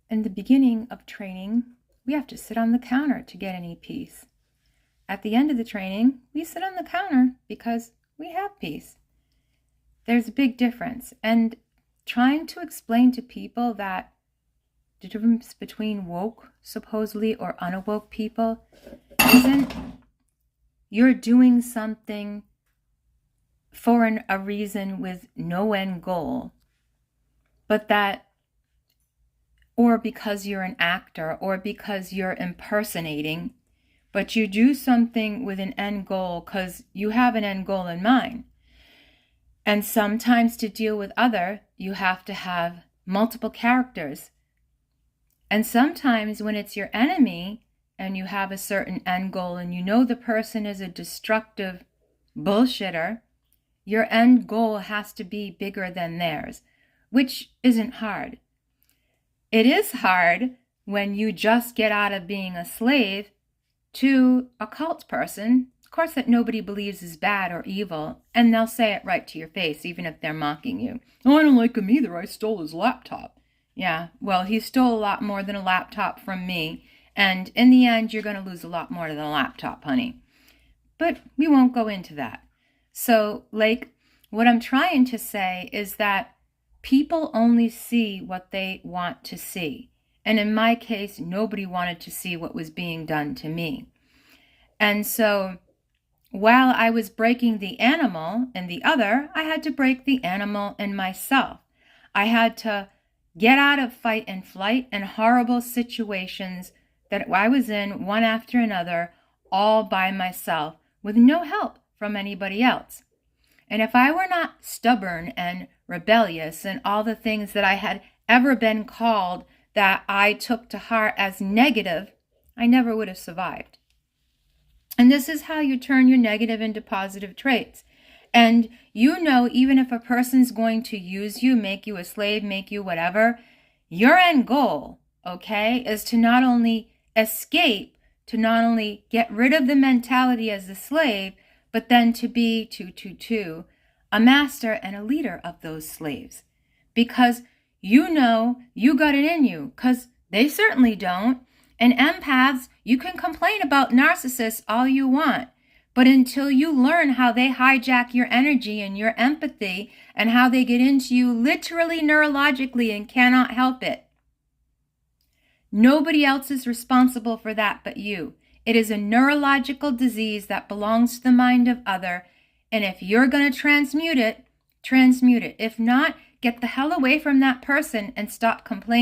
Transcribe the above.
In the beginning of training, we have to sit on the counter to get any peace. At the end of the training, we sit on the counter because we have peace. There's a big difference. And trying to explain to people that the difference between woke, supposedly, or unawoke people isn't you're doing something for a reason with no end goal, but that, or because you're an actor, or because you're impersonating, but you do something with an end goal because you have an end goal in mind. And sometimes to deal with other, you have to have multiple characters. And sometimes when it's your enemy and you have a certain end goal and you know the person is a destructive bullshitter, your end goal has to be bigger than theirs, which isn't hard. It is hard when you just get out of being a slave to a cult person, of course, that nobody believes is bad or evil, and they'll say it right to your face, even if they're mocking you. Oh, I don't like him either. I stole his laptop. Yeah, well, he stole a lot more than a laptop from me, and in the end, you're going to lose a lot more than a laptop, honey. But we won't go into that. So, what I'm trying to say is that people only see what they want to see. And in my case, nobody wanted to see what was being done to me. And so while I was breaking the animal in the other, I had to break the animal in myself. I had to get out of fight and flight and horrible situations that I was in one after another, all by myself, with no help from anybody else. And if I were not stubborn and rebellious and all the things that I had ever been called that I took to heart as negative, I never would have survived. And this is how you turn your negative into positive traits. And you know, even if a person's going to use you, make you a slave, make you whatever, your end goal, okay, is to not only escape, to not only get rid of the mentality as a slave, but then to be a master and a leader of those slaves. Because you know you got it in you, because they certainly don't. And empaths, you can complain about narcissists all you want, but until you learn how they hijack your energy and your empathy and how they get into you literally neurologically and cannot help it, nobody else is responsible for that but you. It is a neurological disease that belongs to the mind of other. And if you're going to transmute it, transmute it. If not, get the hell away from that person and stop complaining.